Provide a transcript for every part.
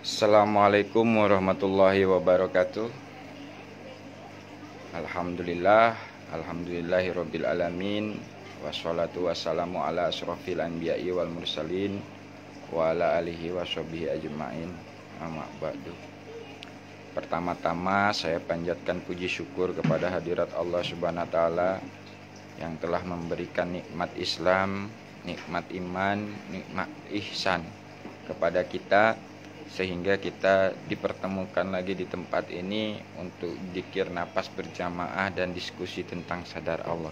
Assalamualaikum warahmatullahi wabarakatuh. Alhamdulillahirabbil alamin. Wassalatu wassalamu ala asrofil anbiya'i wal mursalin wa ala alihi washabihi ajma'in. Amma ba'du. Pertama-tama saya panjatkan puji syukur kepada hadirat Allah Subhanahu wa taala yang telah memberikan nikmat Islam, nikmat iman, nikmat ihsan kepada kita, sehingga kita dipertemukan lagi di tempat ini untuk dzikir nafas berjamaah dan diskusi tentang sadar Allah.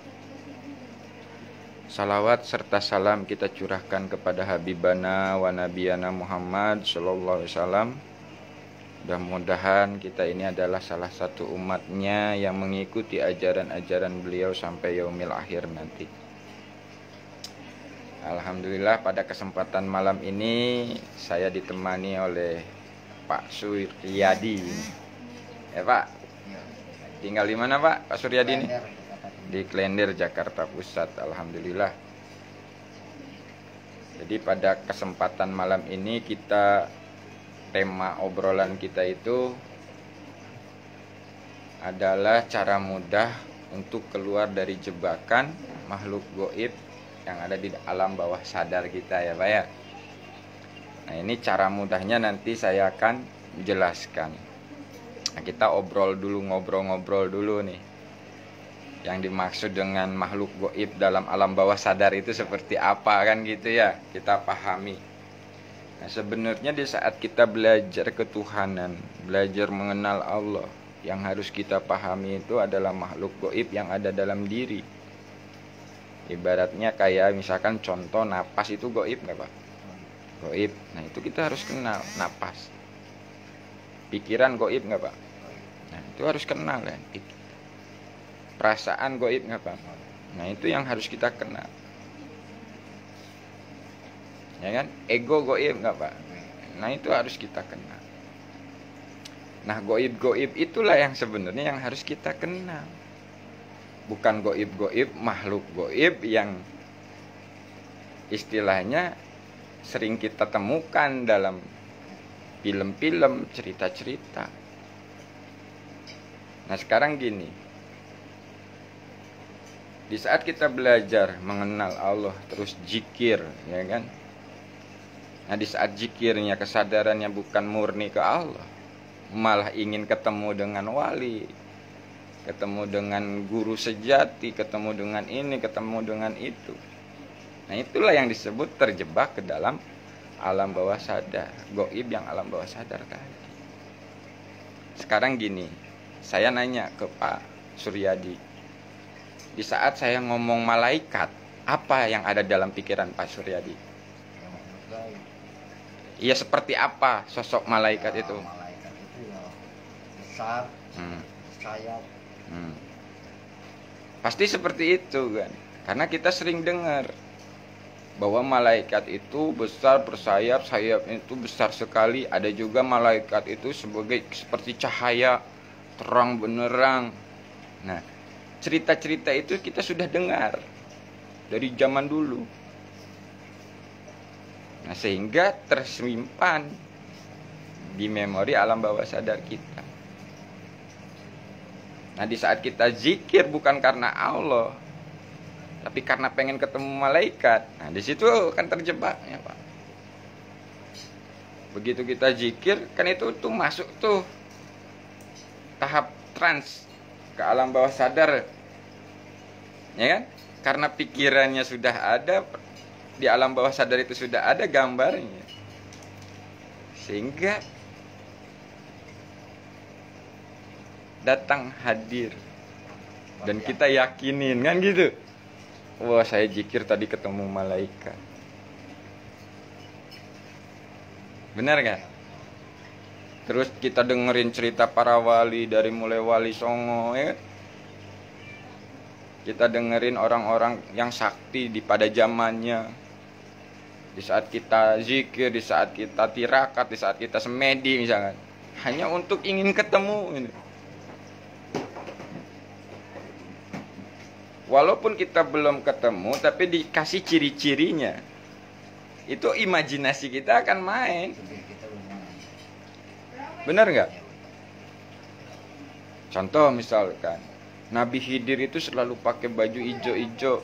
Salawat serta salam kita curahkan kepada Habibana wa Nabiyana Muhammad sallallahu alaihi wasallam. Mudah-mudahan kita ini adalah salah satu umatnya yang mengikuti ajaran-ajaran beliau sampai yaumil akhir nanti. Alhamdulillah, pada kesempatan malam ini saya ditemani oleh Pak Suryadi. Pak, tinggal di mana Pak Suryadi ini? Di Klender, Jakarta Pusat. Alhamdulillah. Jadi pada kesempatan malam ini tema obrolan kita itu adalah cara mudah untuk keluar dari jebakan makhluk goib yang ada di alam bawah sadar kita, ya Pak ya. Nah, ini cara mudahnya nanti saya akan jelaskan. Nah, kita ngobrol-ngobrol dulu nih. Yang dimaksud dengan makhluk goib dalam alam bawah sadar itu seperti apa, kan gitu ya, kita pahami. Nah, sebenarnya di saat kita belajar ketuhanan, belajar mengenal Allah, yang harus kita pahami itu adalah makhluk goib yang ada dalam diri. Ibaratnya kayak misalkan contoh napas itu goib nggak Pak? Goib. Nah, itu kita harus kenal napas. Pikiran goib nggak Pak? Nah, itu harus kenal kan. Perasaan goib nggak Pak? Nah, itu yang harus kita kenal. Ya kan? Ego goib nggak Pak? Nah, itu harus kita kenal. Nah, goib-goib itulah yang sebenarnya yang harus kita kenal. Bukan goib-goib, makhluk goib yang istilahnya sering kita temukan dalam film-film, cerita-cerita. Nah, sekarang gini, di saat kita belajar mengenal Allah terus zikir, ya kan? Nah, di saat zikirnya kesadarannya bukan murni ke Allah, malah ingin ketemu dengan wali, ketemu dengan guru sejati, ketemu dengan ini, ketemu dengan itu. Nah, itulah yang disebut terjebak ke dalam alam bawah sadar, goib yang alam bawah sadar tadi. Sekarang gini, saya nanya ke Pak Suryadi, di saat saya ngomong malaikat, apa yang ada dalam pikiran Pak Suryadi? Iya, seperti apa sosok malaikat itu? Malaikat itu ya besar, sayap. Pasti seperti itu kan, karena kita sering dengar bahwa malaikat itu besar bersayap, sayapnya itu besar sekali. Ada juga malaikat itu seperti cahaya terang benderang. Nah, cerita-cerita itu kita sudah dengar dari zaman dulu. Nah, sehingga tersimpan di memori alam bawah sadar kita. Nah, di saat kita zikir bukan karena Allah, tapi karena pengen ketemu malaikat. Nah, di situ kan terjebaknya, Pak. Begitu kita zikir, kan itu tuh masuk tuh tahap trans ke alam bawah sadar. Ya kan? Karena pikirannya sudah ada, di alam bawah sadar itu sudah ada gambarnya. Sehingga datang hadir dan kita yakinin kan gitu. Wah, saya zikir tadi ketemu malaikat. Benar gak? Terus kita dengerin cerita para wali, dari mulai Wali Songo, ya. Kita dengerin orang-orang yang sakti pada zamannya. Di saat kita zikir, di saat kita tirakat, di saat kita semedi misalkan, hanya untuk ingin ketemu ini. Walaupun kita belum ketemu, tapi dikasih ciri-cirinya. Itu imajinasi kita akan main. Benar nggak? Contoh misalkan Nabi Khidir itu selalu pakai baju ijo-ijo,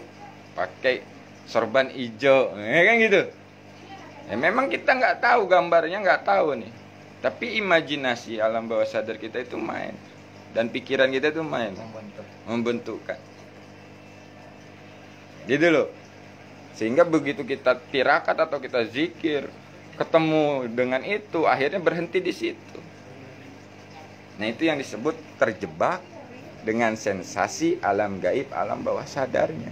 pakai sorban ijo, ya kan gitu. Ya memang kita nggak tahu gambarnya, nggak tahu nih. Tapi imajinasi alam bawah sadar kita itu main, dan pikiran kita itu main, membentukkan. Gitu loh. Sehingga begitu kita tirakat atau kita zikir, ketemu dengan itu, akhirnya berhenti di situ. Nah, itu yang disebut terjebak dengan sensasi alam gaib, alam bawah sadarnya.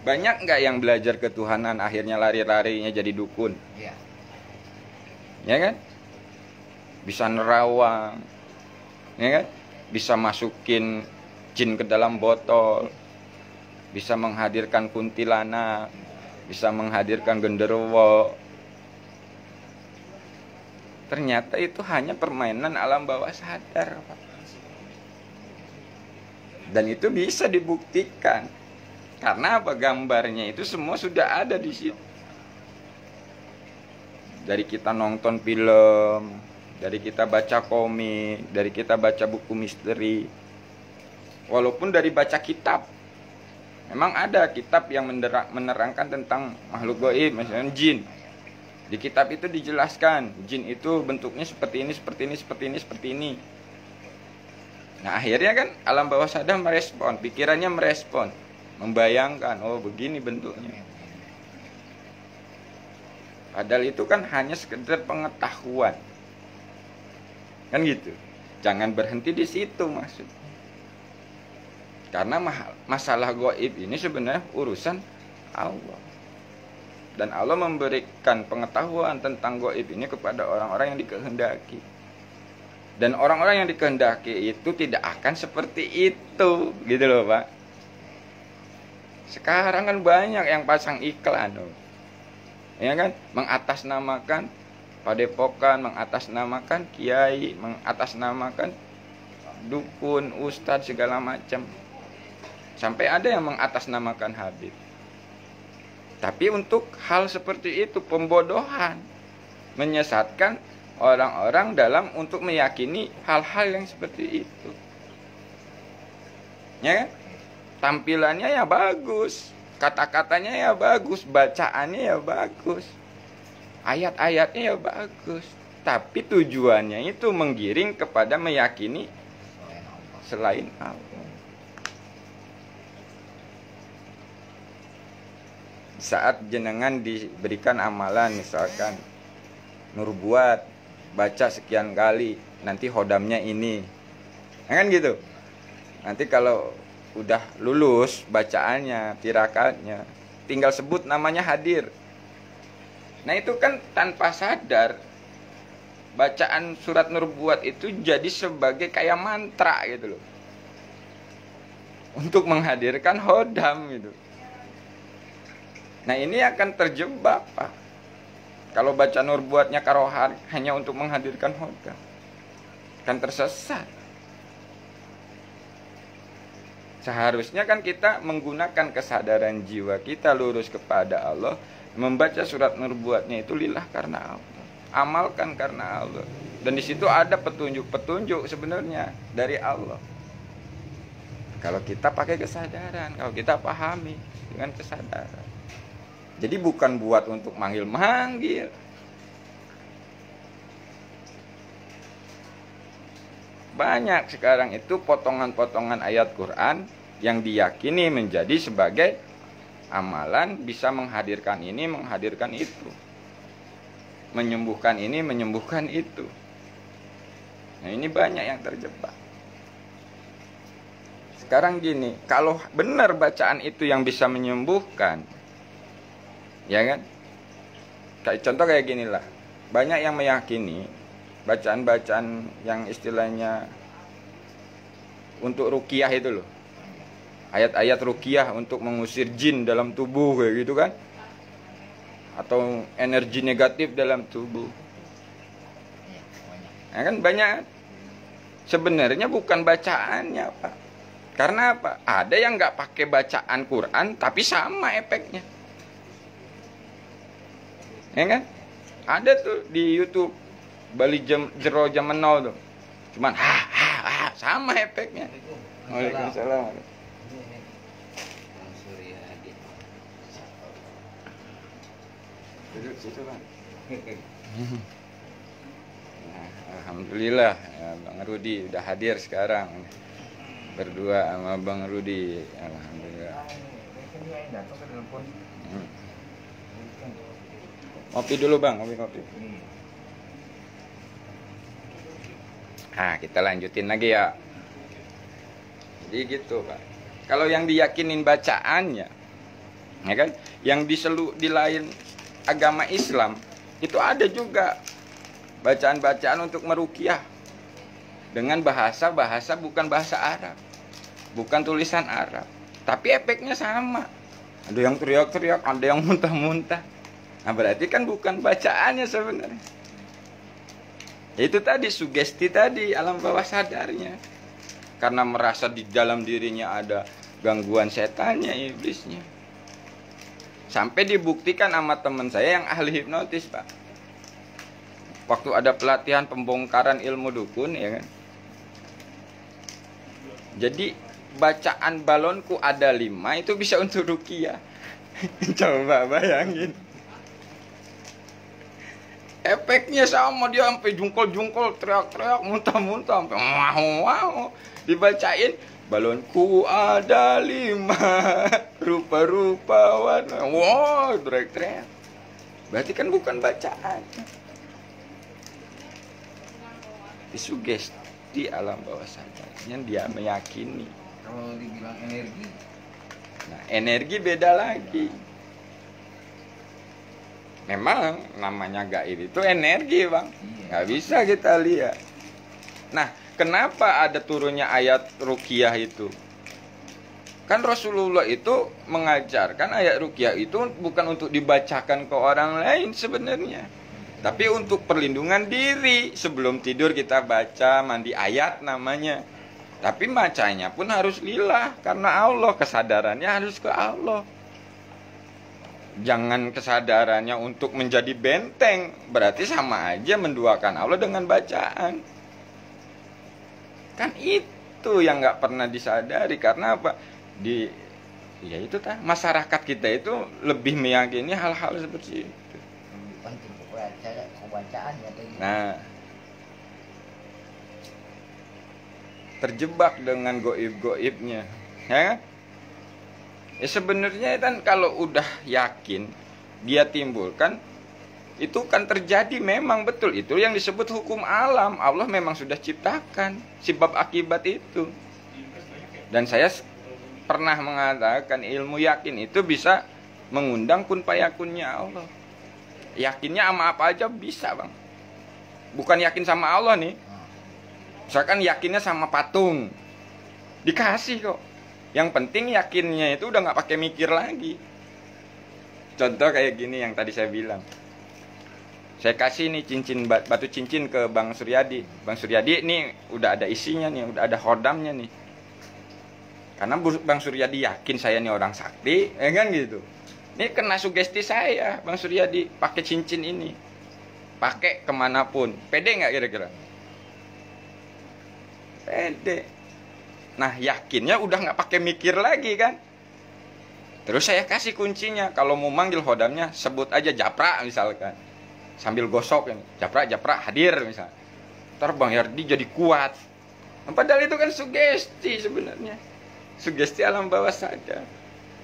Banyak nggak yang belajar ketuhanan akhirnya lari-larinya jadi dukun? Iya. Ya kan? Bisa nerawang, ya kan? Bisa masukin jin ke dalam botol, bisa menghadirkan kuntilanak, bisa menghadirkan genderuwo. Ternyata itu hanya permainan alam bawah sadar, Pak. Dan itu bisa dibuktikan. Karena apa? Gambarnya itu semua sudah ada di situ. Dari kita nonton film, dari kita baca komik, dari kita baca buku misteri, walaupun dari baca kitab. Memang ada kitab yang menerangkan tentang makhluk gaib, misalnya jin. Di kitab itu dijelaskan, jin itu bentuknya seperti ini, seperti ini, seperti ini, seperti ini. Nah, akhirnya kan alam bawah sadar merespon, pikirannya merespon, membayangkan, oh begini bentuknya. Padahal itu kan hanya sekedar pengetahuan. Kan gitu. Jangan berhenti di situ maksudnya. Karena masalah gaib ini sebenarnya urusan Allah. Dan Allah memberikan pengetahuan tentang gaib ini kepada orang-orang yang dikehendaki. Dan orang-orang yang dikehendaki itu tidak akan seperti itu, gitu loh, Pak. Sekarang kan banyak yang pasang iklan, loh. Ya kan? Mengatasnamakan padepokan, mengatasnamakan kiai, mengatasnamakan dukun, ustadz, segala macam. Sampai ada yang mengatasnamakan Habib. Tapi untuk hal seperti itu, pembodohan, menyesatkan orang-orang dalam untuk meyakini hal-hal yang seperti itu. Ya kan? Tampilannya ya bagus, kata-katanya ya bagus, bacaannya ya bagus, ayat-ayatnya ya bagus. Tapi tujuannya itu menggiring kepada meyakini selain Allah. Saat jenengan diberikan amalan, misalkan nurbuat, baca sekian kali, nanti hodamnya ini, ya kan gitu. Nanti kalau udah lulus bacaannya, tirakatnya, tinggal sebut namanya hadir. Nah itu kan tanpa sadar, bacaan surat nurbuat itu jadi sebagai kayak mantra gitu loh, untuk menghadirkan hodam gitu. Nah ini akan terjebak, Pak. Kalau baca nurbuatnya karohan hanya untuk menghadirkan hodam, kan tersesat. Seharusnya kan kita menggunakan kesadaran jiwa kita lurus kepada Allah, membaca surat nurbuatnya itu lillah karena Allah, amalkan karena Allah. Dan di situ ada petunjuk-petunjuk sebenarnya dari Allah. Kalau kita pakai kesadaran, kalau kita pahami dengan kesadaran. Jadi bukan buat untuk manggil-manggil. Banyak sekarang itu potongan-potongan ayat Quran yang diyakini menjadi sebagai amalan, bisa menghadirkan ini, menghadirkan itu, menyembuhkan ini, menyembuhkan itu. Nah ini banyak yang terjebak. Sekarang gini, kalau benar bacaan itu yang bisa menyembuhkan, ya kan? Kayak contoh kayak gini lah. Banyak yang meyakini bacaan-bacaan yang istilahnya untuk ruqyah itu loh. Ayat-ayat ruqyah untuk mengusir jin dalam tubuh kayak gitu kan? Atau energi negatif dalam tubuh. Ya kan banyak. Sebenarnya bukan bacaannya, Pak. Karena apa? Ada yang nggak pakai bacaan Quran tapi sama efeknya. Ya kan? Ada tuh di YouTube Bali Jero zaman now tuh. Cuman sama efeknya. Waalaikumsalam. Duduk situ, Bang. Nah, alhamdulillah ya, Bang Rudi udah hadir sekarang. Berdua sama Bang Rudi. Alhamdulillah. Ngopi dulu, Bang, ngopi. Nah, kita lanjutin lagi ya. Jadi gitu, Pak. Kalau yang diyakinin bacaannya, ya kan? Yang di lain agama Islam itu ada juga bacaan-bacaan untuk meruqyah dengan bahasa bukan bahasa Arab, bukan tulisan Arab, tapi efeknya sama. Ada yang teriak-teriak, ada yang muntah-muntah. Nah, berarti kan bukan bacaannya sebenarnya. Itu tadi sugesti tadi, alam bawah sadarnya. Karena merasa di dalam dirinya ada gangguan setannya, iblisnya. Sampai dibuktikan sama teman saya yang ahli hipnotis, Pak. Waktu ada pelatihan pembongkaran ilmu dukun, ya kan. Jadi bacaan balonku ada 5 itu bisa untuk ruqyah. Coba bayangin. Efeknya sama, dia sampai jungkol-jungkol, teriak-teriak, muntah-muntah, sampai wow. Dibacain, balonku ada 5, rupa-rupa warna. Wow, teriak-teriak. Berarti kan bukan bacaan. Disugesti alam bawah sadarnya, dia meyakini. Kalau dibilang energi, Nah, energi beda lagi. Memang namanya gaib itu energi, Bang. Nggak bisa kita lihat. Nah, kenapa ada turunnya ayat ruqyah itu? Kan Rasulullah itu mengajarkan ayat ruqyah itu bukan untuk dibacakan ke orang lain sebenarnya, tapi untuk perlindungan diri. Sebelum tidur kita baca mandi ayat namanya. Tapi bacanya pun harus lillah karena Allah, kesadarannya harus ke Allah. Jangan kesadarannya untuk menjadi benteng, berarti sama aja menduakan Allah dengan bacaan. Kan itu yang nggak pernah disadari. Karena apa? Ya itu masyarakat kita itu lebih meyakini hal-hal seperti itu. penting bacaan ya. Nah, terjebak dengan goib-goibnya, ya kan? Ya sebenarnya kan kalau udah yakin dia timbulkan, itu kan terjadi memang betul. Itu yang disebut hukum alam. Allah memang sudah ciptakan sebab akibat itu. Dan saya pernah mengatakan ilmu yakin itu bisa mengundang kun fayakunnya Allah. Yakinnya sama apa aja bisa, Bang. Bukan yakin sama Allah nih. Misalkan yakinnya sama patung, dikasih kok. Yang penting yakinnya itu udah nggak pakai mikir lagi. Contoh kayak gini yang tadi saya bilang. Saya kasih nih batu cincin ke Bang Suryadi. Bang Suryadi ini udah ada isinya nih, udah ada khodamnya nih. Karena Bang Suryadi yakin saya nih orang sakti, ya kan gitu. Ini kena sugesti saya, Bang Suryadi, pakai cincin ini. Pakai kemanapun. Pede nggak kira-kira? Pede. Nah, yakinnya udah nggak pakai mikir lagi kan. Terus saya kasih kuncinya. Kalau mau manggil khodamnya, sebut aja Japra misalkan. Sambil gosok ini, Japra hadir misalnya. Ntar Bang Yardi jadi kuat. Padahal itu kan sugesti sebenarnya. Sugesti alam bawah sadar.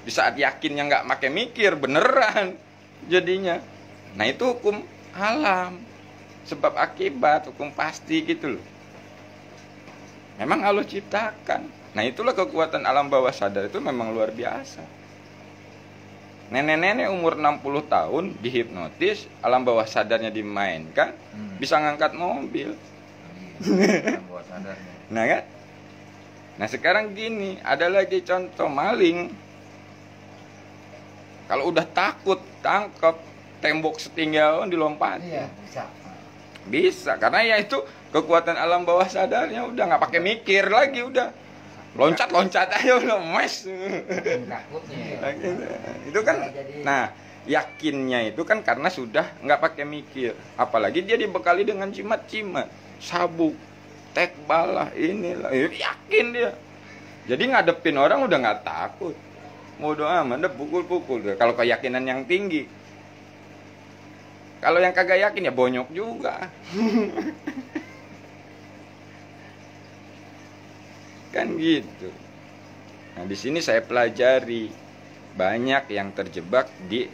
Di saat yakinnya nggak pakai mikir, beneran jadinya. Nah, itu hukum alam. Sebab akibat, hukum pasti gitu loh. Memang Allah ciptakan. Nah, itulah kekuatan alam bawah sadar itu memang luar biasa. Nenek-nenek umur 60 tahun dihipnotis, alam bawah sadarnya dimainkan, bisa ngangkat mobil. Alam bawah sadarnya. Nah kan? Nah sekarang gini, ada lagi contoh maling. Kalau udah takut, tangkap, tembok setinggal dilompat. Iya, bisa. Bisa, karena ya itu kekuatan alam bawah sadarnya udah nggak pakai mikir lagi, udah loncat aja udah mes. Takutnya. Itu kan, nah yakinnya itu kan karena sudah nggak pakai mikir. Apalagi dia dibekali dengan jimat-jimat, sabuk, tekbal lah, inilah, yakin dia. Jadi ngadepin orang udah nggak takut. Bodo amat, udah pukul-pukul. Kalau keyakinan yang tinggi. Kalau yang kagak yakin ya bonyok juga. Kan gitu. Nah, di sini saya pelajari banyak yang terjebak di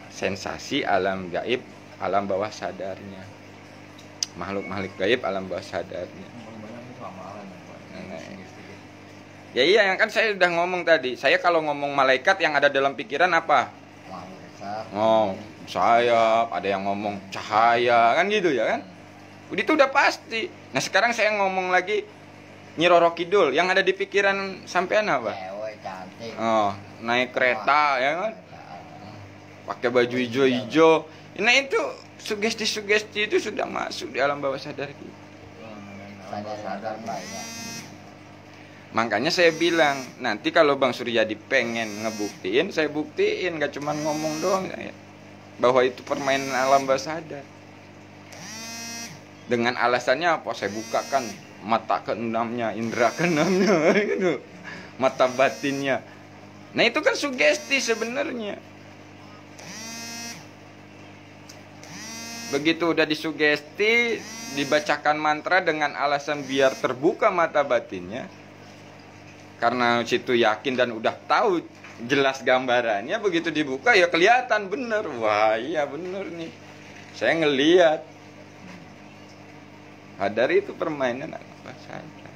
sensasi alam gaib, alam bawah sadarnya. Makhluk-makhluk gaib alam bawah sadarnya. Ya iya, yang kan saya udah ngomong tadi. Saya kalau ngomong malaikat yang ada dalam pikiran apa? Oh, sayap, ada yang ngomong cahaya, kan gitu ya kan? Itu udah pasti. Nah sekarang saya ngomong lagi Nyi Roro Kidul, yang ada di pikiran sampean apa? Cewek cantik. Oh, naik kereta ya kan? Pakai baju hijau-hijau. Nah itu sugesti-sugesti itu sudah masuk di alam bawah sadar kita. Sadar banyak. Makanya saya bilang, nanti kalau Bang Suryadi pengen ngebuktiin, saya buktiin, gak cuma ngomong doang ya, bahwa itu permainan alam bawah sadar. Dengan alasannya apa? Saya bukakan mata keenamnya, indera keenamnya, gitu. Mata batinnya. Nah itu kan sugesti sebenarnya. Begitu udah disugesti, dibacakan mantra dengan alasan biar terbuka mata batinnya. Karena situ yakin dan udah tahu jelas gambarannya, begitu dibuka ya kelihatan bener. Wah iya bener nih, saya ngeliat. Sadar itu permainan apa saja.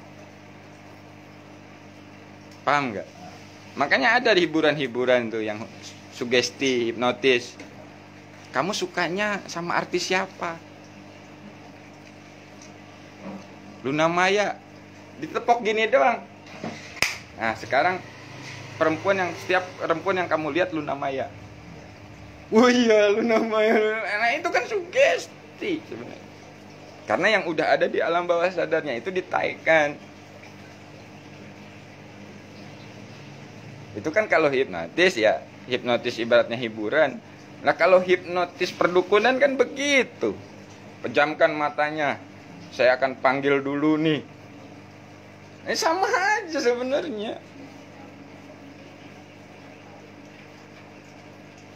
Paham nggak? Makanya ada hiburan-hiburan tuh yang sugesti, hipnotis. Kamu sukanya sama artis siapa? Luna Maya. Ditepok gini doang. Nah sekarang setiap perempuan yang kamu lihat Luna Maya. Oh iya Luna Maya. Nah itu kan sugesti sebenarnya. Karena yang udah ada di alam bawah sadarnya itu ditaikan. Itu kan kalau hipnotis ya, hipnotis ibaratnya hiburan. Nah kalau hipnotis perdukunan kan begitu. Pejamkan matanya, saya akan panggil dulu nih. Ini sama aja sebenarnya.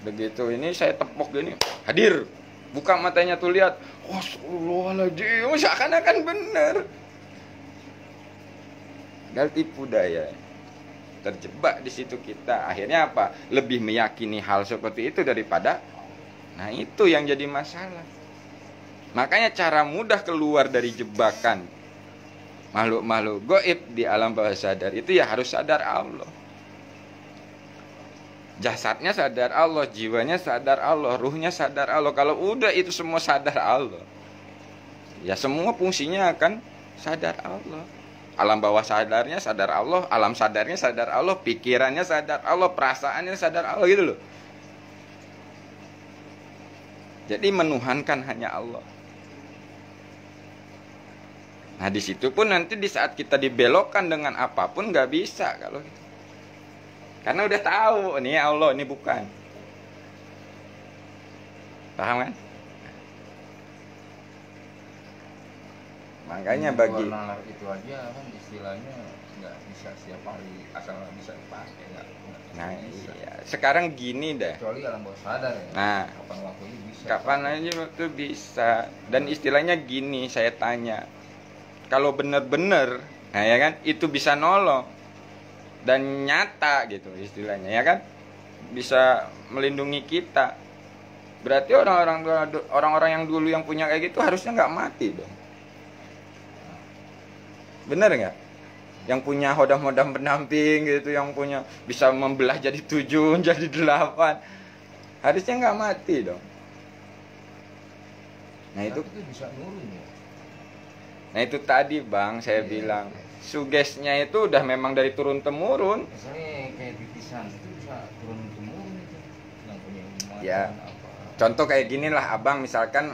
Begitu ini saya tepok gini, hadir. Buka matanya tuh lihat. Astagfirullahaladzim, seakan-akan bener. Gal tipu daya. Terjebak di situ kita. Akhirnya apa? Lebih meyakini hal seperti itu daripada. Nah itu yang jadi masalah. Makanya cara mudah keluar dari jebakan makhluk-makhluk gaib di alam bawah sadar itu ya harus sadar Allah. Jasadnya sadar Allah, jiwanya sadar Allah, ruhnya sadar Allah. Kalau udah itu semua sadar Allah, ya semua fungsinya akan sadar Allah. Alam bawah sadarnya sadar Allah, alam sadarnya sadar Allah, pikirannya sadar Allah, perasaannya sadar Allah gitu loh. Jadi menuhankan hanya Allah. Nah di situ pun nanti di saat kita dibelokkan dengan apapun nggak bisa kalau gitu. Karena udah tahu ini Allah, ini bukan. Paham kan? Makanya bagi nalar itu aja kan istilahnya nggak bisa setiap hari asal bisa dipakai nggak. Nah iya. Sekarang gini dah. Kecuali alam bawah sadar ya. Nah Kapan waktunya bisa. kapan aja waktu bisa. Dan istilahnya gini, saya tanya, kalau benar-benar, nah ya kan, itu bisa nolong dan nyata gitu istilahnya ya kan, bisa melindungi kita. Berarti orang-orang yang dulu yang punya kayak gitu harusnya nggak mati dong. Bener nggak? Yang punya hodam-hodam pendamping gitu, yang punya bisa membelah jadi 7, jadi 8, harusnya nggak mati dong. Nah itu bisa nurun ya. Nah itu tadi Bang, saya bilang sugesnya itu udah memang dari turun temurun. Misalnya kayak titisan itu bisa turun temurun itu. Yang punya umat Ya. apa. Contoh kayak gini lah Abang, misalkan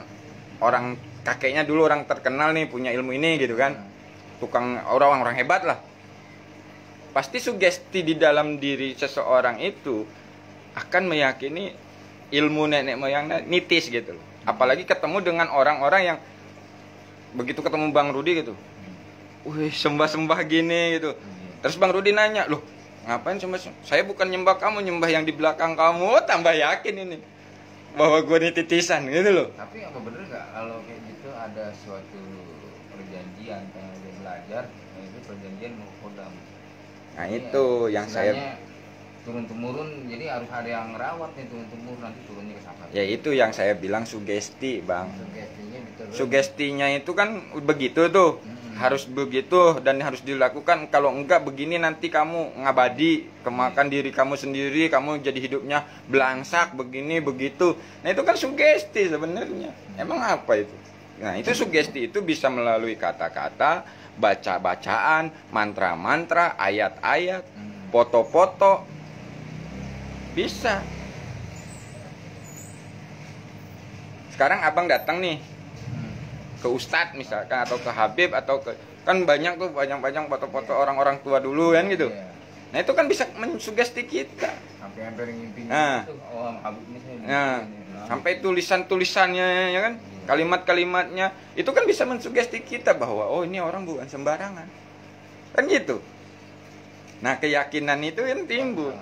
orang kakeknya dulu orang terkenal nih, punya ilmu ini gitu kan, tukang orang hebat lah. Pasti sugesti di dalam diri seseorang itu akan meyakini ilmu nenek moyangnya nitis gitu loh. Apalagi ketemu dengan orang-orang yang begitu ketemu Bang Rudi gitu, wih sembah-sembah gini gitu. Terus Bang Rudi nanya, loh ngapain sembah? Saya bukan nyembah kamu, nyembah yang di belakang kamu. Oh, tambah yakin ini bahwa gue ini titisan gitu loh. Tapi apa bener nggak kalau kayak gitu ada suatu perjanjian kayak dia belajar, nah itu perjanjian mau kodam. Nah Ini itu yang saya, turun temurun, jadi harus ada yang ngerawat nih turun temurun, nanti turunnya ke siapa? ya itu yang saya bilang sugesti Bang. Sugestinya betul. Sugestinya itu kan begitu tuh, harus begitu dan harus dilakukan. Kalau enggak begini nanti kamu ngabadi, kemakan diri kamu sendiri, kamu jadi hidupnya belangsak begini begitu. Nah itu kan sugesti sebenarnya. Emang apa itu? Nah itu sugesti itu bisa melalui kata-kata, baca-bacaan, mantra-mantra, ayat-ayat, foto-foto, bisa. Sekarang abang datang nih ke Ustadz misalkan, atau ke Habib, atau ke, kan banyak tuh banyak foto-foto orang-orang tua dulu kan gitu. Nah itu kan bisa mensugesti kita. Sampai hampir ngimpi Nah. itu, oh Habib ini saya Nah, sampai tulisan-tulisannya ya kan, kalimat-kalimatnya itu kan bisa mensugesti kita bahwa oh ini orang bukan sembarangan. Kan gitu. Nah, keyakinan itu yang timbul.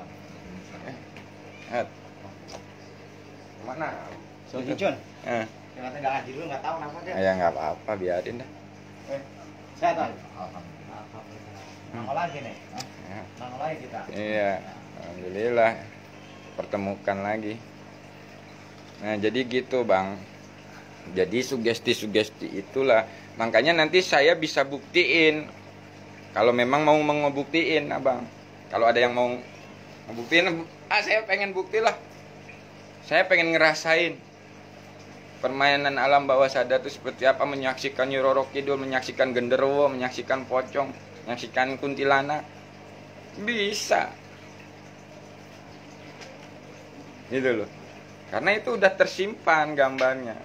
Mana? So Jun, Eh, ternyata nggak ngaji dulu, nggak tahu kenapa dia. ya nggak apa-apa, biarin dah. Sehat kan? Alhamdulillah. Nongol lagi nih, Ya. nongol lagi kita. Iya, alhamdulillah pertemukan lagi. Nah, jadi gitu, Bang. Jadi sugesti-sugesti itulah. Makanya nanti saya bisa buktiin. Kalau memang mau ngebuktiin, Abang. Kalau ada yang mau ngebuktiin, saya pengen bukti lah. Saya pengen ngerasain permainan alam bawah sadar itu seperti apa, menyaksikan Nyi Roro Kidul, menyaksikan genderuwo, menyaksikan pocong, menyaksikan kuntilanak. Bisa. Gitu loh. Karena itu udah tersimpan gambarnya.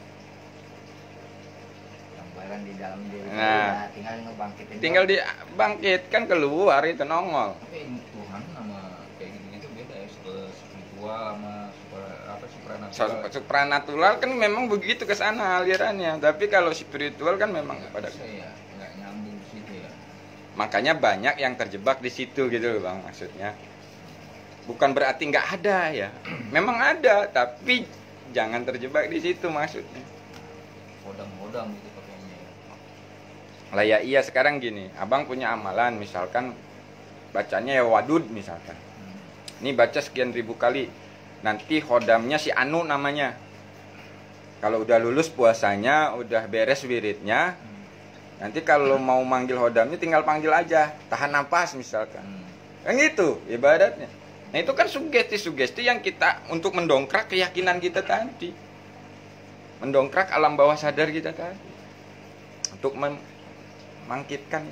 Gambaran di dalam diri. Nah. Tinggal ngebangkitin. Tinggal dibangkitkan keluar, itu nongol. Tapi ilmu Tuhan sama kayak gitu beda ya, spiritual sama supranatural. Supranatural kan memang begitu ke sana alirannya. Tapi kalau spiritual kan memang pada. Bisa ya, nggak nyambung di situ ya. Makanya banyak yang terjebak di situ gitu loh, Bang, maksudnya. Bukan berarti nggak ada ya. Memang ada, tapi jangan terjebak di situ maksudnya. Hodam-hodam gitu pakainya. Lah ya iya, sekarang gini, Abang punya amalan misalkan bacanya ya wadud misalkan. Ini baca sekian ribu kali. Nanti hodamnya si Anu namanya. Kalau udah lulus puasanya, udah beres wiridnya, nanti kalau mau manggil hodamnya tinggal panggil aja, tahan napas misalkan. Kan gitu ibaratnya. Nah itu kan sugesti-sugesti yang kita untuk mendongkrak keyakinan kita tadi, mendongkrak alam bawah sadar kita tadi, untuk membangkitkan.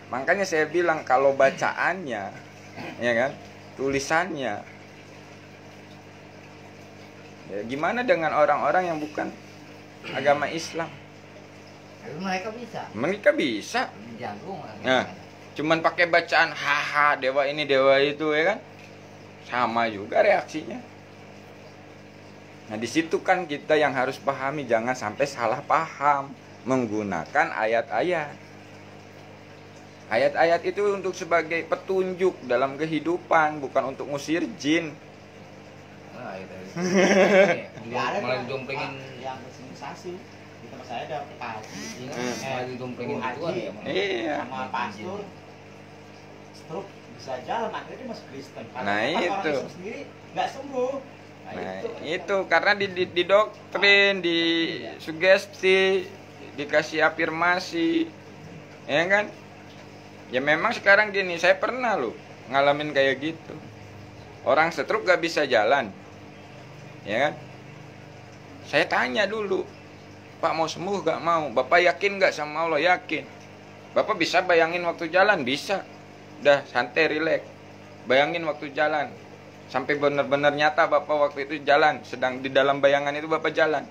Makanya saya bilang kalau bacaannya, ya kan, tulisannya, ya gimana dengan orang-orang yang bukan agama Islam? Tapi mereka bisa. Mereka bisa. Jagung. Nah, cuman pakai bacaan haha dewa ini dewa itu ya kan, sama juga reaksinya. Nah di situ kan kita yang harus pahami, jangan sampai salah paham menggunakan ayat-ayat. Ayat-ayat itu untuk sebagai petunjuk dalam kehidupan, bukan untuk ngusir jin. Nah, itu. Nggak ada Malah tuh didomplengin. yang bersinisasi. Di tempat saya ada Pak Haji. Malah didomplengin Bu gituan Haji ya. Malah. Iya. Sama pastor stroke bisa jalan, akhirnya dia masuk Kristen. Nah, Pas itu. orang Islam sendiri nggak sembuh. Nah itu karena di doktrin, di sugesti, dikasih afirmasi, ya kan? Ya memang sekarang gini, saya pernah loh ngalamin kayak gitu. Orang stroke gak bisa jalan, ya kan? Saya tanya dulu, Pak mau sembuh gak mau? Bapak yakin gak sama Allah? Yakin. Bapak bisa bayangin waktu jalan? Bisa. Udah santai, rileks. Bayangin waktu jalan. Sampai benar-benar nyata Bapak waktu itu jalan. Sedang di dalam bayangan itu Bapak jalan.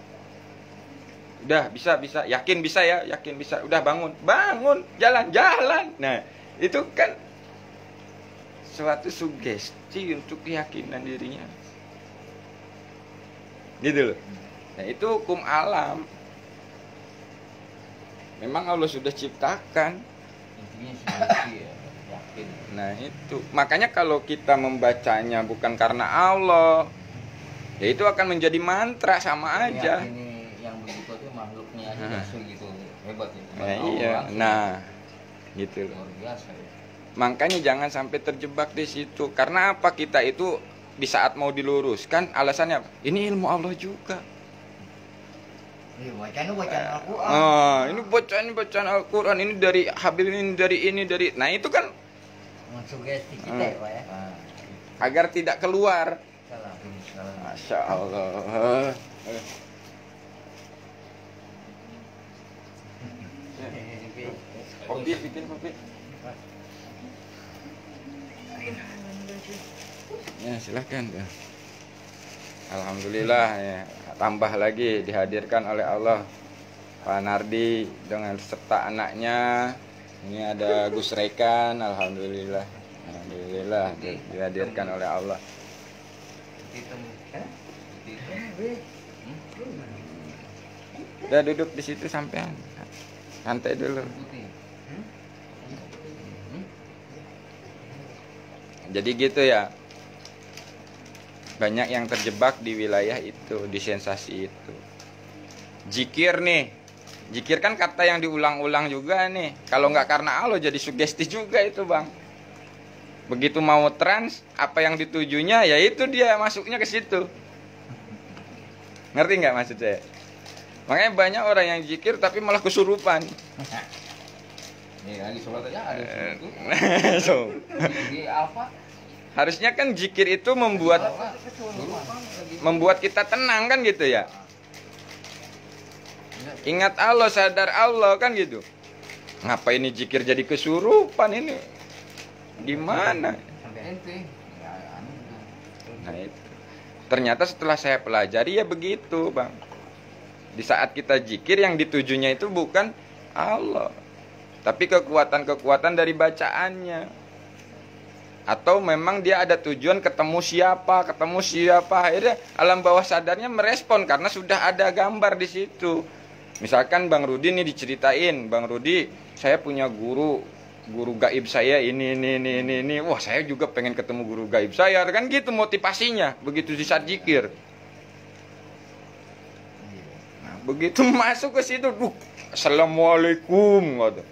Udah bisa, yakin bisa ya, yakin bisa. Udah bangun, jalan. Nah itu kan suatu sugesti untuk keyakinan dirinya. Gitu loh. Nah, itu hukum alam. Memang Allah sudah ciptakan. Intinya sugesti ya, yakin. Nah, itu. Makanya kalau kita membacanya bukan karena Allah, ya itu akan menjadi mantra sama aja. Ini yang begitu itu makhluknya aja segitu hebat ya. Nah, iya. Nah, gitu loh. Luar biasa ya. Makanya jangan sampai terjebak di situ. Karena apa, kita itu di saat mau diluruskan alasannya apa? Ini ilmu Allah juga. Ini bacaan Al-Quran. Ini bacaan Al-Quran, ini dari Habib, ini dari. Nah, itu kan Mensugesti kita ya, Pak ya. Nah, agar tidak keluar. Salah. Masya Allah. Kopi, bikin kopi. Ya, silahkan. Alhamdulillah ya, tambah lagi dihadirkan oleh Allah Pak Nardi dengan serta anaknya. Ini ada Gus Rekan, alhamdulillah. Alhamdulillah dihadirkan oleh Allah. Udah duduk di situ sampean. Santai dulu. Jadi gitu ya. Banyak yang terjebak di wilayah itu, di sensasi itu. Zikir nih. Zikir kan kata yang diulang-ulang juga nih. Kalau nggak karena Allah jadi sugesti juga itu, Bang. Begitu mau trans, apa yang ditujunya ya itu dia masuknya ke situ. Ngerti nggak maksud saya? Makanya banyak orang yang zikir tapi malah kesurupan. nih lagi sholat aja ada itu. So, Di apa? harusnya kan zikir itu membuat kita tenang kan gitu ya. Ingat Allah, sadar Allah kan gitu. Ngapa ini zikir jadi kesurupan ini? Gimana? Ente. Ya, Nah itu. Ternyata setelah saya pelajari ya begitu, Bang. Di saat kita zikir yang ditujunya itu bukan Allah, tapi kekuatan-kekuatan dari bacaannya. Atau memang dia ada tujuan ketemu siapa. Akhirnya alam bawah sadarnya merespon karena sudah ada gambar di situ. Misalkan Bang Rudi nih diceritain, Bang Rudi, saya punya guru gaib saya ini. Wah, saya juga pengen ketemu guru gaib saya. Kan gitu motivasinya, begitu di saat zikir. Nah, begitu masuk ke situ, Assalamualaikum, kata.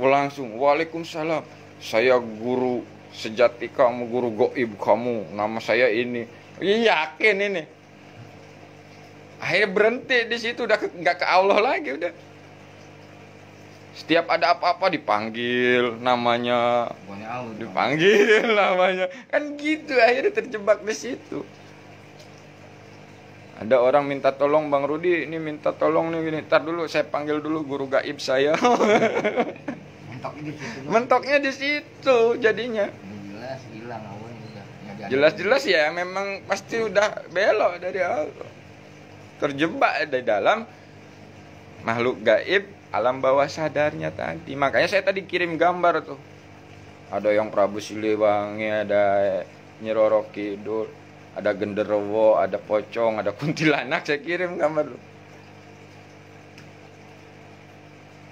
Langsung, Waalaikumsalam. Saya guru sejati kamu, guru gaib kamu, nama saya ini. Yakin ini. Akhirnya berhenti di situ, udah nggak ke Allah lagi udah. Setiap ada apa-apa dipanggil namanya, Pokoknya Allah. dipanggil namanya, kan gitu. Akhirnya terjebak di situ. Ada orang minta tolong, Bang Rudi, ini minta tolong nih gini. Ntar dulu saya panggil dulu guru gaib saya. Mentoknya di situ jadinya. Jelas hilang Allah juga. Jelas-jelas ya memang pasti udah belok dari Allah. Terjebak di dalam makhluk gaib alam bawah sadarnya tadi. Makanya saya tadi kirim gambar tuh. Ada yang Prabu Siliwangi, ada Nyi Roro Kidul, ada genderuwo, ada pocong, ada kuntilanak. Saya kirim gambar tuh.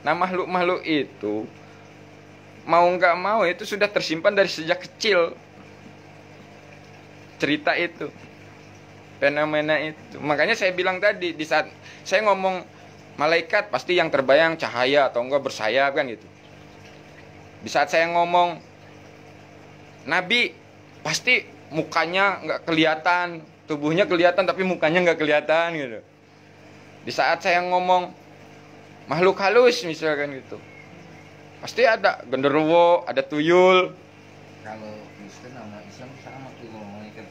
Nah, makhluk-makhluk itu mau nggak mau itu sudah tersimpan dari sejak kecil. Cerita itu, fenomena itu. Makanya saya bilang tadi, di saat saya ngomong malaikat pasti yang terbayang cahaya atau enggak bersayap kan gitu. Di saat saya ngomong nabi pasti mukanya nggak kelihatan, tubuhnya kelihatan tapi mukanya nggak kelihatan gitu. Di saat saya ngomong makhluk halus misalkan gitu, pasti ada genderuwo, ada tuyul. Kalau Kristen sama Islam sama tuh kalau malaikat.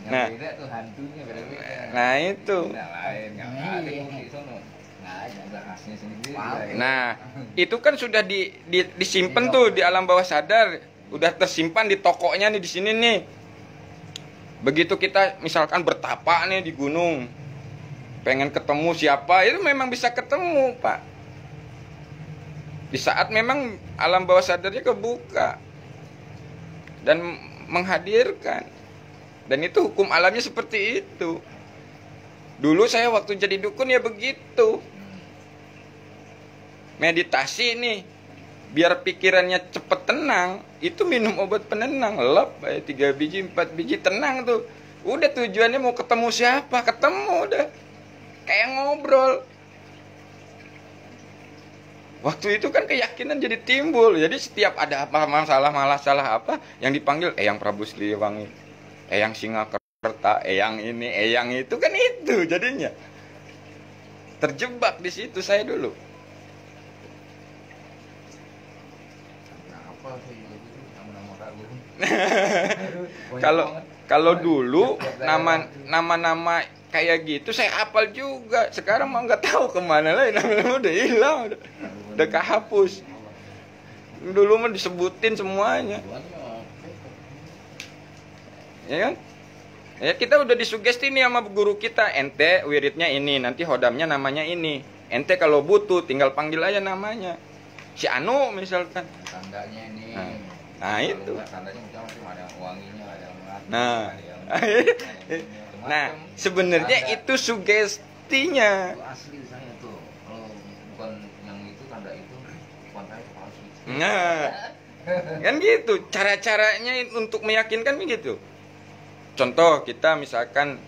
Nah, beda tuh hantunya beda-beda. Nah itu. Nah, lain yang ada di sono. Nggak ada khasnya sendiri. Nah, itu kan sudah disimpan tuh di alam bawah sadar, udah tersimpan di tokonya nih di sini nih. Begitu kita misalkan bertapa nih di gunung, pengen ketemu siapa, itu memang bisa ketemu, Pak. Di saat memang alam bawah sadarnya kebuka. dan menghadirkan. Dan itu hukum alamnya seperti itu. Dulu saya waktu jadi dukun ya begitu. Meditasi nih, biar pikirannya cepet tenang, itu minum obat penenang, lep, 3 biji, 4 biji, tenang tuh. Udah tujuannya mau ketemu siapa, ketemu udah. Kayak ngobrol. Waktu itu kan keyakinan jadi timbul. Jadi setiap ada apa masalah apa, yang dipanggil Eyang Prabu Siliwangi, Eyang Singakerta, Eyang ini, Eyang itu, kan itu jadinya. Terjebak di situ saya dulu. Kenapa saya juga gitu nama-nama kagum. Kalau dulu nama-nama kayak gitu saya hafal juga. Sekarang mah nggak tahu kemana lagi, nama-nama udah hilang, udah kehapus. Dulu mah disebutin semuanya, ya kan? Ya kita udah disugesti nih sama guru kita, ente wiridnya ini, nanti hodamnya namanya ini. Ente kalau butuh tinggal panggil aja namanya. Si Anu misalkan. Tandanya ini. Nah Kalau itu. enggak, tandanya macam-macam, ada yang wanginya, ada yang mati, Nah. ada yang Nah, sebenarnya itu sugestinya. itu asli saya tuh. Kalau bukan yang itu, tanda itu bukan saya, palsu. Nah, kan gitu. Cara-caranya untuk meyakinkan begitu. Contoh kita misalkan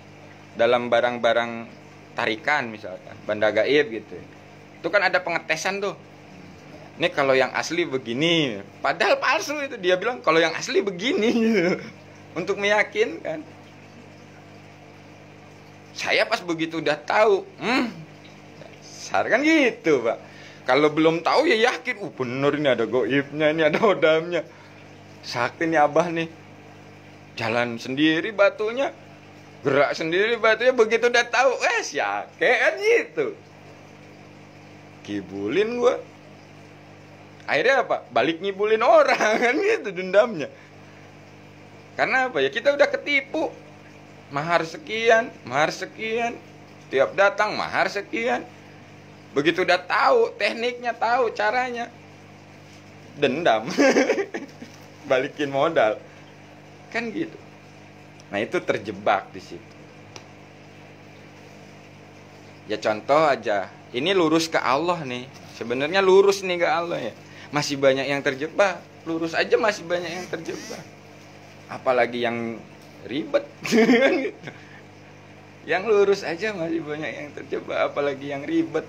dalam barang-barang tarikan misalkan, benda gaib gitu. Itu kan ada pengetesan tuh. Ini kalau yang asli begini, padahal palsu itu. Dia bilang kalau yang asli begini gitu. Untuk meyakinkan. Saya pas begitu udah tahu, dasar kan gitu, Pak. Kalau belum tahu ya yakin, bener ini ada goibnya, ini ada hodamnya. Sakti nih Abah nih. Jalan sendiri batunya, gerak sendiri batunya, begitu udah tahu, yakin kan gitu. Kibulin gua. Akhirnya apa? Balik ngibulin orang kan gitu dendamnya. Karena apa ya? Kita udah ketipu. Mahar sekian. Tiap datang mahar sekian. Begitu udah tahu tekniknya, tahu caranya, dendam. Balikin modal. Kan gitu. Nah, itu terjebak di situ. Ya contoh aja. Ini lurus ke Allah nih. Sebenarnya lurus nih ke Allah ya. Masih banyak yang terjebak. Lurus aja masih banyak yang terjebak. Apalagi yang ribet. Yang lurus aja masih banyak yang terjebak, apalagi yang ribet.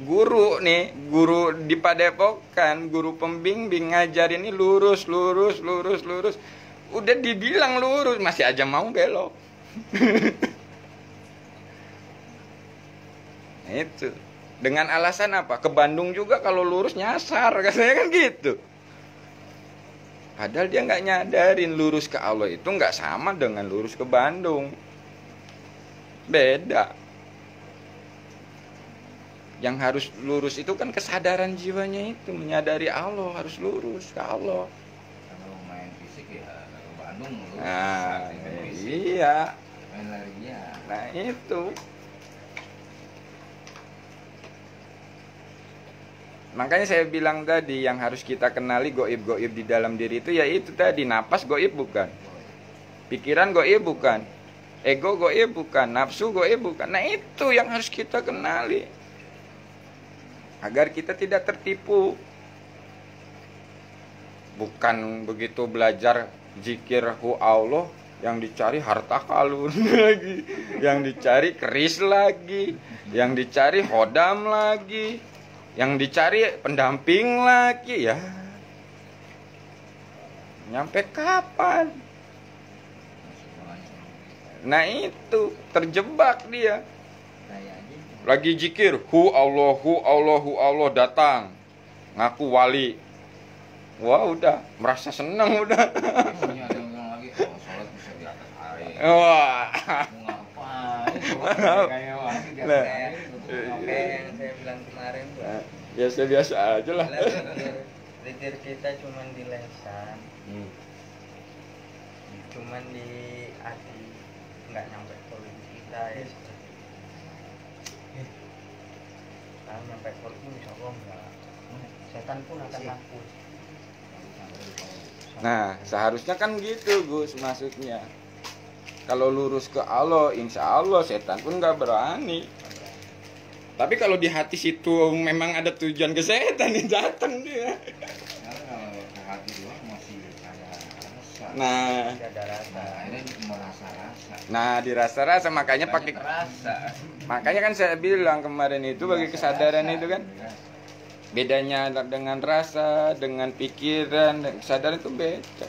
Guru nih, guru di Padepokan, guru pembimbing ngajar ini lurus. Udah dibilang lurus, masih aja mau belok. Nah, itu. Dengan alasan apa? Ke Bandung juga kalau lurus nyasar, katanya kan gitu. Padahal dia nggak nyadarin lurus ke Allah itu nggak sama dengan lurus ke Bandung. Beda. Yang harus lurus itu kan kesadaran jiwanya itu, menyadari Allah, harus lurus ke Allah. Kalau main fisik ya ke Bandung lurus. Nah, fisik. iya. Main larinya. Nah, itu. Makanya saya bilang tadi, yang harus kita kenali goib-goib di dalam diri itu, yaitu tadi, napas goib bukan, pikiran goib bukan, ego goib bukan, nafsu goib bukan. Nah, itu yang harus kita kenali agar kita tidak tertipu. Bukan begitu belajar zikir hu Allah yang dicari harta karun lagi, yang dicari keris lagi, yang dicari hodam lagi, yang dicari pendamping lagi, ya. Nyampe kapan? Nah, itu terjebak dia. Lagi zikir, hu Allah datang, ngaku wali. Wah, udah merasa senang udah. Ini ada yang bilang lagi, sholat bisa di atas air. Wah. Mau ngapain? Kayak wali di atas air. Oke, yang saya bilang kemarin, Pak. Biasa-biasa aja lah. Zikir kita cuman di lesan, cuman di hati, nggak nyampe ke kita ya. Kalau nyampe ke itu insya Allah enggak. Setan pun akan takut. Nah, seharusnya kan gitu Gus maksudnya. Kalau lurus ke Allah, insya Allah setan pun nggak berani. Tapi kalau di hati situ memang ada tujuan ke setan, yang datang dia. Karena kalau ke hati doang masih ada rasa. Nah, Tidak ada rasa. Nah, ini merasa-rasa. nah dirasa-rasa makanya pakai. rasa. Makanya kan saya bilang kemarin itu bagi kesadaran itu kan bedanya dengan rasa, dengan pikiran, dan kesadaran itu beda.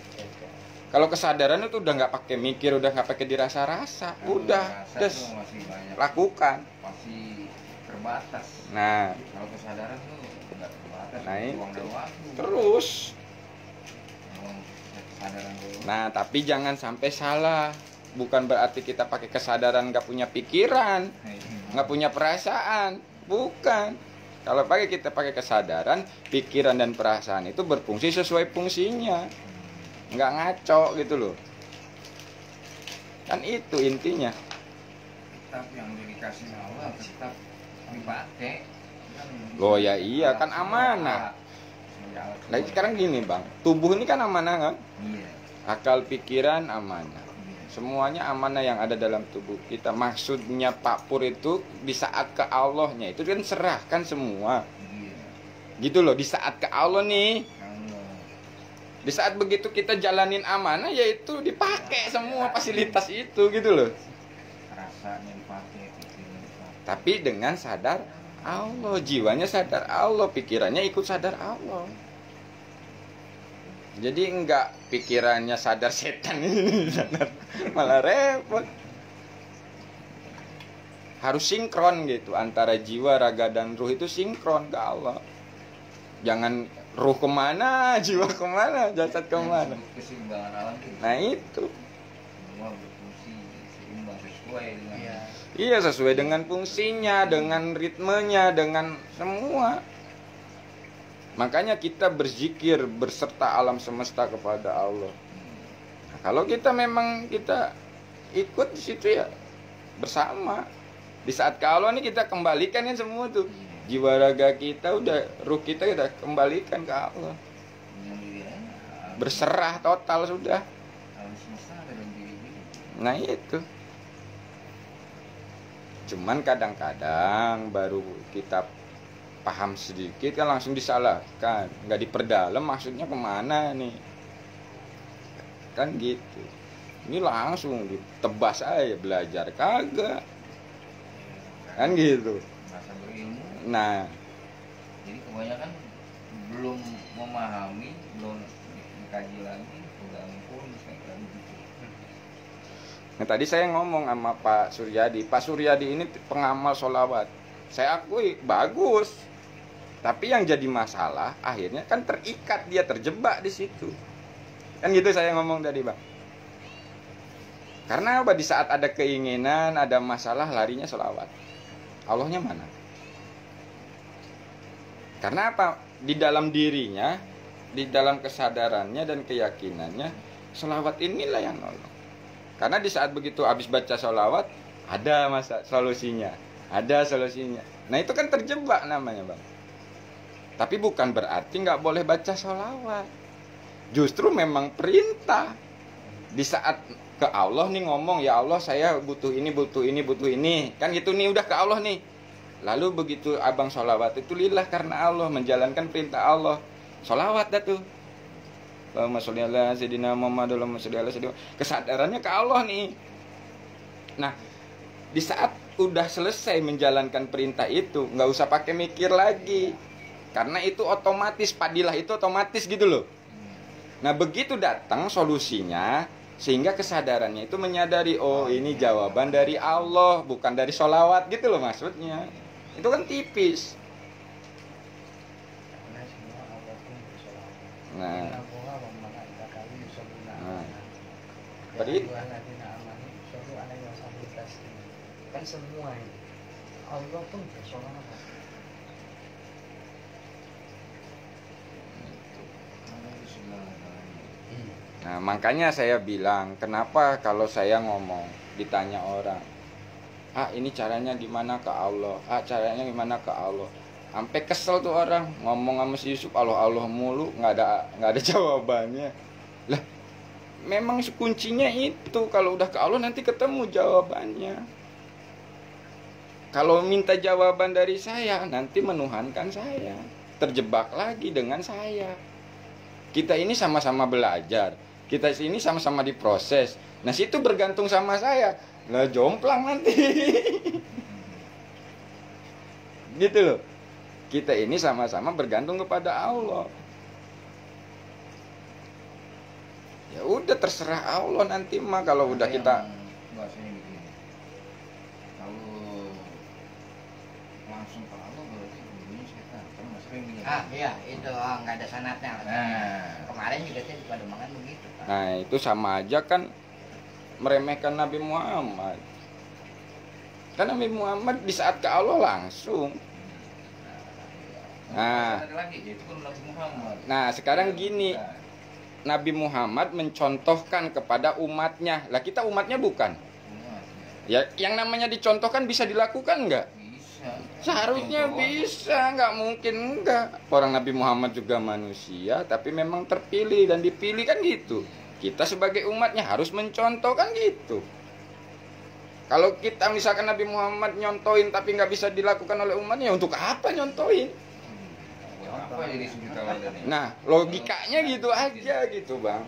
Kalau kesadaran itu udah nggak pakai mikir, udah nggak pakai dirasa-rasa, udah, just masih banyak. lakukan. Masih terbatas. Nah, Kalau kesadaran tuh nggak terbatas. Nah, Ruang dan waktu. terus. Emang kesadaran dulu. Nah, tapi jangan sampai salah. Bukan berarti kita pakai kesadaran nggak punya pikiran, nggak punya perasaan, bukan. Kalau kita pakai kesadaran, pikiran dan perasaan itu berfungsi sesuai fungsinya, nggak ngaco gitu loh. Kan itu intinya. Tetap yang dikasih Allah tetap dipakai. Kan Loh ya iya kan amanah. Nah sekarang gini bang, tubuh ini kan amanah kan? Iya. Akal pikiran amanah. Iya. Semuanya amanah yang ada dalam tubuh kita. Maksudnya Pak Pur itu di saat ke Allahnya itu kan serahkan semua. Iya. Gitu loh, di saat ke Allah nih. Allah. Di saat begitu kita jalanin amanah yaitu dipakai semua fasilitas itu gitu loh. Rasanya dipakai, pikiran dipakai. Tapi dengan sadar Allah, jiwanya sadar Allah, pikirannya ikut sadar Allah. Jadi enggak pikirannya sadar setan ini, sadar malah repot. Harus sinkron gitu antara jiwa, raga dan ruh itu sinkron ke Allah. Jangan ruh kemana, jiwa kemana, jasad kemana. Keseimbangan alam itu Nah itu, semua berfungsi seimbang sesuai dengan iya sesuai dengan fungsinya, dengan ritmenya, dengan semua. Makanya kita berzikir berserta alam semesta kepada Allah. Nah, kalau kita memang kita ikut di situ ya bersama. Di saat ke Allah nih kita kembalikan kan semua tuh. Jiwa raga kita udah, ruh kita udah kembalikan ke Allah. dengan dirinya. Berserah total sudah. Alam semesta ada dalam diri ini. Nah itu. Cuman kadang-kadang baru kita paham sedikit kan langsung disalahkan, nggak diperdalam maksudnya kemana nih, kan gitu. Ini langsung ditebas aja, belajar kagak, kan gitu. Merasa berilmu. Nah Jadi kebanyakan belum memahami, belum dikaji lagi, udah pun kayak gitu. Nah, tadi saya ngomong sama Pak Suryadi. Pak Suryadi ini pengamal sholawat. Saya akui bagus. Tapi yang jadi masalah akhirnya kan terikat, dia terjebak di situ. Kan gitu saya ngomong tadi, Bang. Karena apa? Di saat ada keinginan, ada masalah, larinya sholawat. Allahnya mana? Karena apa? Di dalam dirinya, di dalam kesadarannya dan keyakinannya, sholawat inilah yang nolong. Karena di saat begitu habis baca sholawat, ada solusinya. Ada solusinya. Nah itu kan terjebak namanya bang. Tapi bukan berarti nggak boleh baca sholawat. Justru memang perintah. Di saat ke Allah nih ngomong, ya Allah saya butuh ini, butuh ini, butuh ini. Kan gitu nih udah ke Allah nih. Lalu begitu abang sholawat itu lillah karena Allah, menjalankan perintah Allah. Sholawat dah tuh. Allahumma sholli ala sayyidina Muhammad, Allahumma sholli ala sayyidina. Kesadarannya ke Allah nih. Nah, di saat udah selesai menjalankan perintah itu, nggak usah pakai mikir lagi. Karena itu otomatis, padilah itu otomatis gitu loh. Nah, begitu datang solusinya, sehingga kesadarannya itu menyadari, oh ini jawaban dari Allah, bukan dari sholawat gitu loh maksudnya. Itu kan tipis. Karena semua Allah pun bersolawat. Nah, Allah wa malaikatahu yusholluna Nah. 'alan Berarti- nabi. Ya ayyuhalladzina amanu shollu 'alaihi wa sallimu taslima. Kan semua ini Allah pun bersolawat. Karena itu segala-galanya. nah makanya saya bilang, kenapa kalau saya ngomong ditanya orang, ini caranya gimana ke Allah, caranya gimana ke Allah, sampai kesel tuh orang ngomong sama si Yusuf Allah Allah mulu, nggak ada jawabannya. Lah, memang kuncinya itu. Kalau udah ke Allah nanti ketemu jawabannya. Kalau minta jawaban dari saya, nanti menuhankan saya, terjebak lagi dengan saya. Kita ini sama-sama belajar, kita ini sama-sama diproses. Nah, situ bergantung sama saya. Lah, jomplang nanti. Gitu loh. Kita ini sama-sama bergantung kepada Allah. Ya udah, terserah Allah nanti mah kalau udah kita bahasanya begini. Kalau langsung ke Allah berarti gurunya setan. Kan Mas Rem begini. Iya, itu nggak ada sanatnya. Nah, Kemarin juga saya pada makan begitu, Pak. Nah, itu sama aja kan meremehkan Nabi Muhammad. Kan Nabi Muhammad di saat ke Allah langsung. Nah, ada lagi itu kan Nabi Muhammad. Nah, sekarang gini, Nabi Muhammad mencontohkan kepada umatnya. Lah, kita umatnya bukan. Ya, yang namanya dicontohkan bisa dilakukan nggak? Bisa. Seharusnya bisa, nggak mungkin enggak. Orang Nabi Muhammad juga manusia, tapi memang terpilih dan dipilih kan gitu. Kita sebagai umatnya harus mencontoh kan gitu. Kalau kita misalkan Nabi Muhammad nyontoin tapi nggak bisa dilakukan oleh umatnya, untuk apa nyontoin? Apa jadi sudut teladan ini? Nah, logikanya gitu aja gitu, Bang.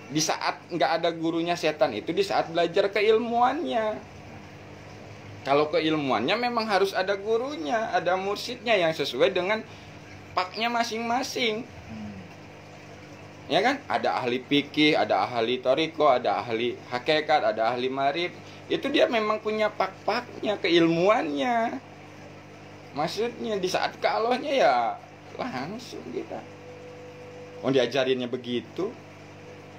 Di saat nggak ada gurunya setan itu di saat belajar keilmuannya. Kalau keilmuannya memang harus ada gurunya, ada mursyidnya yang sesuai dengan paknya masing-masing. Ya kan? Ada ahli fikih, ada ahli toriko, ada ahli hakikat, ada ahli marif. Itu dia memang punya pak-paknya, keilmuannya. Maksudnya di saat ke Allahnya ya langsung kita. Oh, diajarinnya begitu.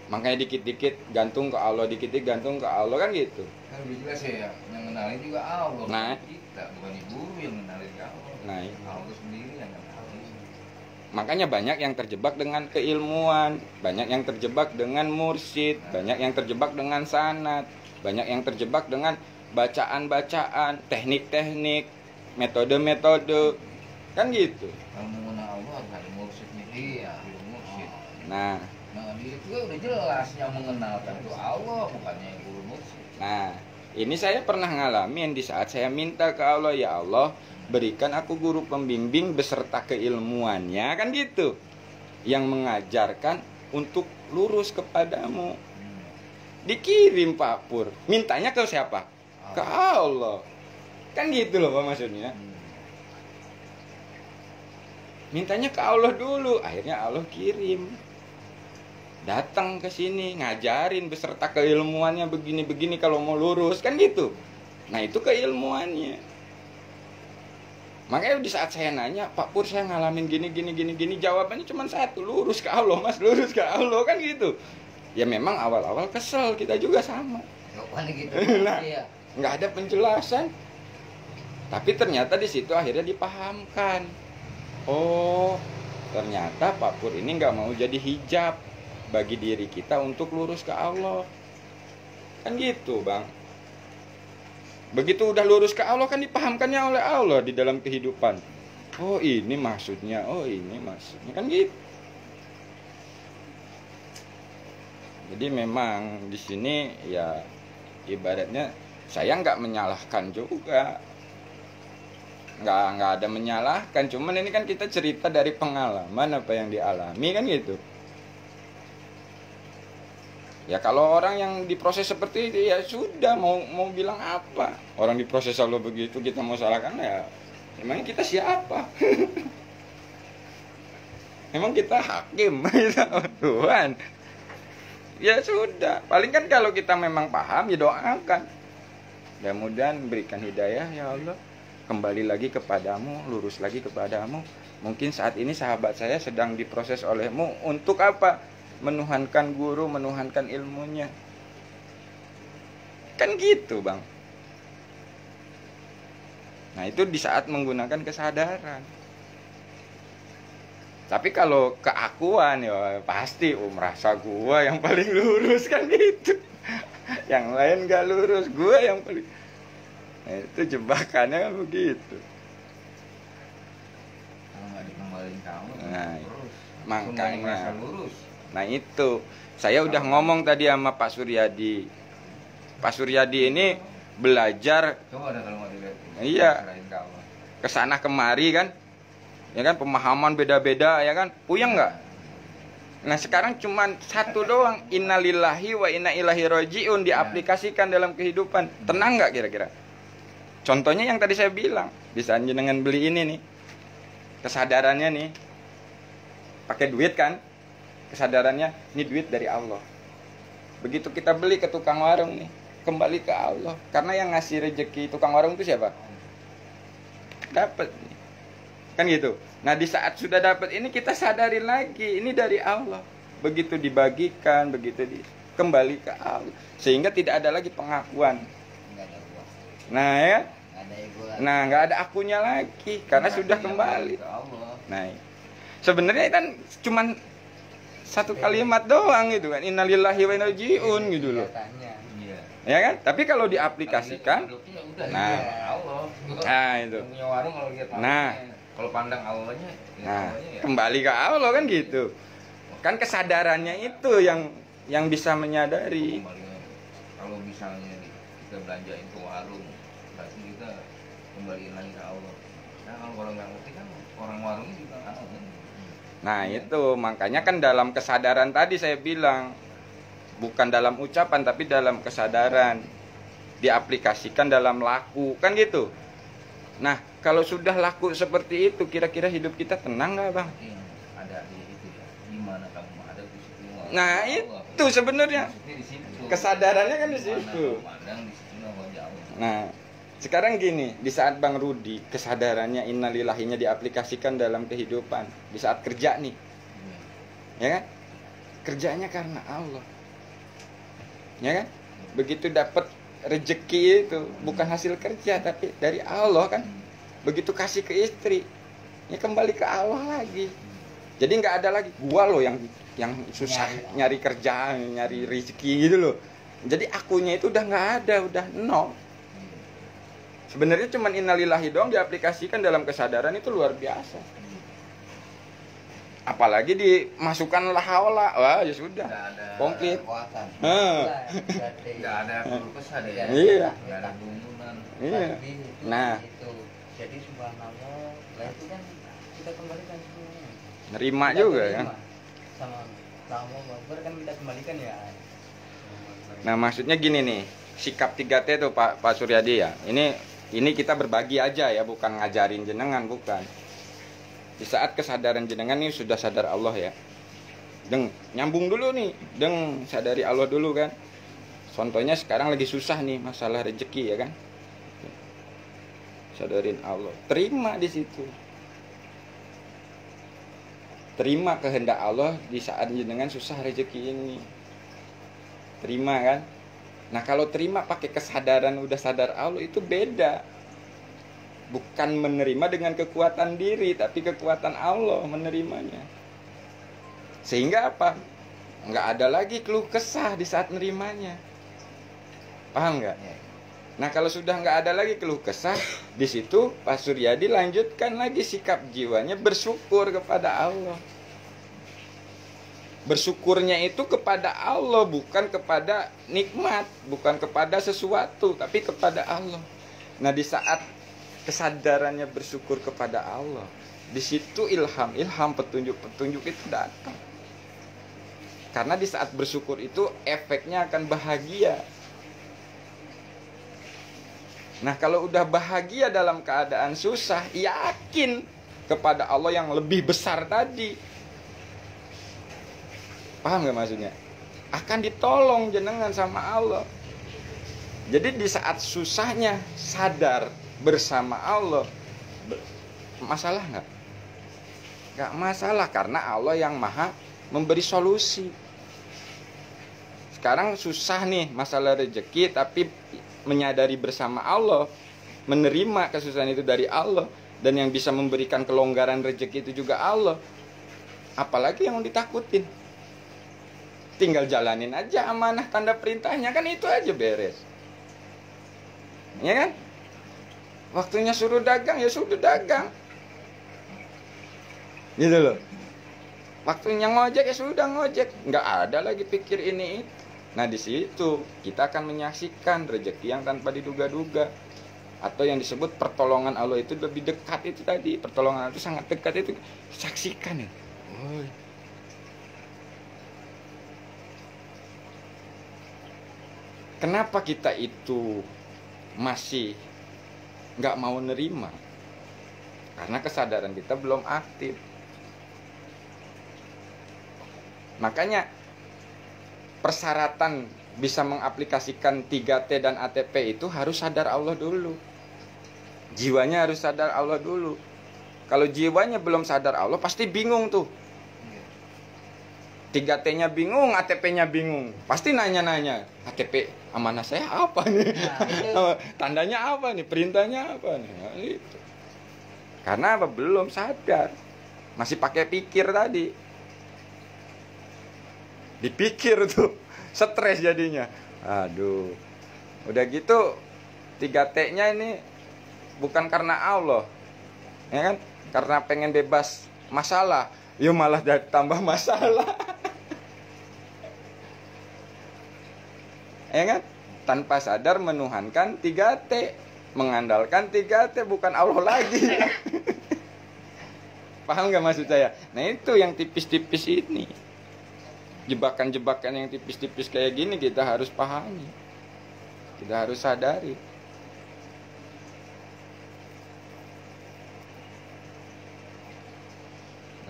Makanya dikit-dikit gantung ke Allah, dikit-dikit gantung ke Allah kan gitu. Kan udah jelas ya, yang kenalin juga Allah. Nah. Bukan kita, bukan guru yang kenalin ke Allah. Nah, Allah sendiri yang kenalin. makanya banyak yang terjebak dengan keilmuan, banyak yang terjebak dengan mursyid, banyak yang terjebak dengan sanad, banyak yang terjebak dengan bacaan-bacaan, teknik-teknik, metode-metode, kan gitu. Kalau mengenal Allah harus ada mursyidnya dia, guru mursyid. Nah, Dia itu udah jelas yang mengenalkan itu Allah, bukannya yang guru mursyid. nah, ini saya pernah ngalamin di saat saya minta ke Allah, ya Allah, berikan aku guru pembimbing beserta keilmuannya, kan gitu, yang mengajarkan untuk lurus kepadamu. Dikirim Pak Pur, mintanya ke siapa? Ke Allah, kan gitu loh Pak maksudnya. Mintanya ke Allah dulu, akhirnya Allah kirim, datang ke sini ngajarin beserta keilmuannya begini-begini kalau mau lurus, kan gitu. Nah, itu keilmuannya. Makanya di saat saya nanya, Pak Pur saya ngalamin gini, jawabannya cuma satu, lurus ke Allah Mas, lurus ke Allah, kan gitu. Ya memang awal-awal kesel, kita juga sama. Jawabannya gitu. Nah, Iya. nggak ada penjelasan. Tapi ternyata di situ akhirnya dipahamkan. Oh, ternyata Pak Pur ini nggak mau jadi hijab bagi diri kita untuk lurus ke Allah. Kan gitu, Bang. Begitu udah lurus ke Allah kan dipahamkannya oleh Allah di dalam kehidupan. Oh, ini maksudnya, oh ini maksudnya, kan gitu. Jadi memang di sini ya ibaratnya saya nggak menyalahkan juga. Nggak ada menyalahkan, cuman ini kan kita cerita dari pengalaman apa yang dialami kan gitu. Ya kalau orang yang diproses seperti itu ya sudah, mau bilang apa? Orang diproses Allah begitu kita mau salahkan ya emang kita siapa? Emang kita hakim Tuhan. Ya sudah, paling kan kalau kita memang paham ya doakan. Mudah-mudahan berikan hidayah ya Allah, kembali lagi kepadamu, lurus lagi kepadamu. Mungkin saat ini sahabat saya sedang diproses olehmu untuk apa? Menuhankan guru, menuhankan ilmunya. Kan gitu, Bang. Nah, itu di saat menggunakan kesadaran. Tapi kalau keakuan ya pasti merasa gua yang paling lurus kan gitu. Yang lain gak lurus, gua yang paling. Nah, itu jebakannya kan begitu. Kalau nggak dikembaliin kamu, Nah, terus makanya. merasa lurus. Nah itu, saya udah ngomong tadi sama Pak Suryadi. Pak Suryadi ini belajar Coba ada kalau mau dilihat. Iya. Selain Allah. kesana kemari kan, ya kan, pemahaman beda-beda ya kan, puyeng nggak? Nah sekarang cuman satu doang, innalillahi wa inna ilaihi rajiun, diaplikasikan dalam kehidupan, tenang nggak kira-kira? Contohnya yang tadi saya bilang, bisa jenengan beli ini nih, kesadarannya nih, pakai duit kan, kesadarannya ini duit dari Allah. Begitu kita beli ke tukang warung nih, kembali ke Allah, karena yang ngasih rezeki tukang warung itu siapa? Dapat, kan gitu. Nah di saat sudah dapat ini kita sadarin lagi, ini dari Allah. Begitu dibagikan, begitu kembali ke Allah, sehingga tidak ada lagi pengakuan. Nggak ada gua. Nah ya, Nggak ada ego lagi. nah nggak ada akunya lagi karena sudah kembali. Ke Allah. Nah sebenarnya kan cuman satu kalimat doang gitu kan, innalillahi wa inna ilaihi rajiun gitu loh, Kelihatannya. Iya. ya kan? Tapi kalau diaplikasikan, Hidupnya udah Nah. iya, Allah. nah itu, Yang punya warung kalau lihat Nah. kalau pandang Allahnya, ya nah Allahnya ya. kembali ke Allah kan gitu. Kan kesadarannya itu yang bisa menyadari. Kembali, kalau misalnya kita belanjain ke warung, berarti kita kembaliin lagi ke Allah. Nah kalau orang nggak ngerti kan orang warungnya juga nggak tahu kan. Nah itu makanya kan dalam kesadaran tadi saya bilang, bukan dalam ucapan tapi dalam kesadaran, diaplikasikan dalam laku kan gitu. Nah kalau sudah laku seperti itu, kira-kira hidup kita tenang nggak bang? Yang ada di itu ya, di mana kamu ada di situ. Nah itu sebenarnya Maksudnya di situ. kesadarannya kan di Mana situ. kamu pandang di situ wajah Allah. Nah sekarang gini, di saat Bang Rudi kesadarannya innalillahinya diaplikasikan dalam kehidupan, di saat kerja nih, ya kan? Kerjanya karena Allah, ya kan? Begitu dapat rezeki itu bukan hasil kerja tapi dari Allah kan. Begitu kasih ke istri, ya kembali ke Allah lagi. Jadi nggak ada lagi gua loh yang susah nyari kerjaan, nyari rezeki gitu loh. Jadi akunya itu udah nggak ada, udah nol. Sebenarnya cuman innalillahi doang diaplikasikan dalam kesadaran itu luar biasa. Apalagi dimasukkan la haula, wah ya sudah, Nggak ada komplit. kekuatan. Nggak Nggak ada perlu kesal ya. Iya. Nggak ada kerumunan. Iya. Nah. itu. Jadi subhanallah, lah itu kan kita kembalikan semuanya. Nerima Kita juga terima ya. Sama Allahu Akbar kan kita kembalikan ya. Nah maksudnya gini nih, sikap 3T tuh Pak Suryadi ya. Ini kita berbagi aja ya, bukan ngajarin jenengan, bukan. Di saat kesadaran jenengan nih sudah sadar Allah ya. Nyambung dulu nih, sadari Allah dulu kan. Contohnya sekarang lagi susah nih masalah rezeki ya kan. Sadarin Allah, terima di situ. Terima kehendak Allah di saat jenengan susah rezeki ini. Terima kan? Nah kalau terima pakai kesadaran udah sadar Allah itu beda. Bukan menerima dengan kekuatan diri, tapi kekuatan Allah menerimanya. Sehingga apa? Nggak ada lagi keluh kesah di saat nerimanya. Paham nggak? Nah kalau sudah nggak ada lagi keluh kesah, di situ Pak Suryadi lanjutkan lagi sikap jiwanya bersyukur kepada Allah. Bersyukurnya itu kepada Allah, bukan kepada nikmat, bukan kepada sesuatu, tapi kepada Allah. Nah di saat kesadarannya bersyukur kepada Allah, di situ ilham petunjuk itu datang. Karena di saat bersyukur itu efeknya akan bahagia. Nah kalau udah bahagia dalam keadaan susah, yakin kepada Allah yang lebih besar tadi. Paham gak maksudnya? Akan ditolong jenengan sama Allah. Jadi di saat susahnya sadar bersama Allah, masalah nggak? Nggak masalah karena Allah yang maha memberi solusi. Sekarang susah nih masalah rezeki, tapi menyadari bersama Allah, menerima kesusahan itu dari Allah, dan yang bisa memberikan kelonggaran rezeki itu juga Allah. Apalagi yang ditakutin? Tinggal jalanin aja amanah tanda perintahnya, kan itu aja beres. Ya kan? Waktunya suruh dagang ya sudah dagang. Gitu loh. Waktunya ngojek ya sudah ngojek, nggak ada lagi pikir ini itu. Nah di situ kita akan menyaksikan rezeki yang tanpa diduga-duga, atau yang disebut pertolongan Allah itu lebih dekat itu tadi. Pertolongan itu sangat dekat itu, saksikan ya. Oh. Kenapa kita itu masih nggak mau nerima? Karena kesadaran kita belum aktif. Makanya persyaratan bisa mengaplikasikan 3T dan ATP itu harus sadar Allah dulu. Jiwanya harus sadar Allah dulu. Kalau jiwanya belum sadar Allah pasti bingung tuh. 3T-nya bingung, ATP-nya bingung. Pasti nanya-nanya, ATP amanah saya apa nih? Nah, tandanya apa nih? Perintahnya apa nih? Nah, gitu. Karena apa? Belum sadar. Masih pakai pikir tadi. Dipikir tuh. Stres jadinya. Aduh. Udah gitu 3T-nya ini bukan karena Allah. Ya kan? Karena pengen bebas masalah. Ya malah tambah masalah. Ya kan? Tanpa sadar menuhankan 3T, mengandalkan 3T, bukan Allah lagi. Paham gak maksud saya? Nah itu yang tipis-tipis ini, jebakan-jebakan yang tipis-tipis kayak gini kita harus pahami, kita harus sadari.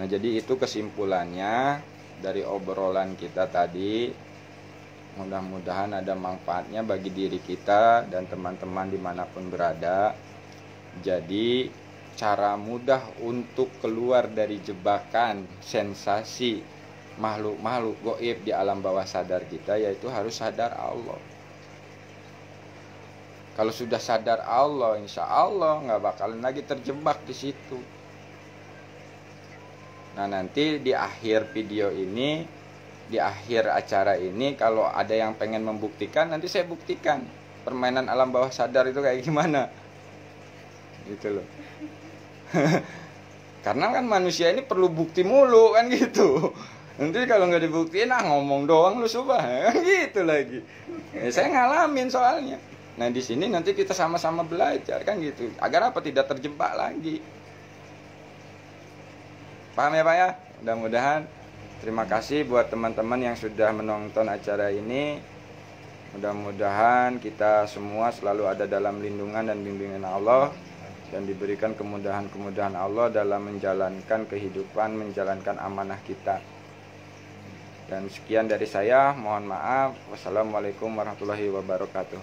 Nah jadi itu kesimpulannya dari obrolan kita tadi. Mudah-mudahan ada manfaatnya bagi diri kita dan teman-teman dimanapun berada. Jadi cara mudah untuk keluar dari jebakan sensasi makhluk-makhluk gaib di alam bawah sadar kita yaitu harus sadar Allah. Kalau sudah sadar Allah, insya Allah nggak bakalan lagi terjebak di situ. Nah nanti di akhir video ini, di akhir acara ini, kalau ada yang pengen membuktikan, nanti saya buktikan permainan alam bawah sadar itu kayak gimana gitu loh. Karena kan manusia ini perlu bukti mulu kan gitu. Nanti kalau nggak dibuktiin ngomong doang lu subah kan gitu lagi. Saya ngalamin soalnya. Nah di sini nanti kita sama-sama belajar kan gitu, agar apa, tidak terjebak lagi. Paham ya Pak ya? Mudah-mudahan. Terima kasih buat teman-teman yang sudah menonton acara ini. Mudah-mudahan kita semua selalu ada dalam lindungan dan bimbingan Allah, dan diberikan kemudahan-kemudahan Allah dalam menjalankan kehidupan, menjalankan amanah kita. Dan sekian dari saya, mohon maaf. Wassalamualaikum warahmatullahi wabarakatuh.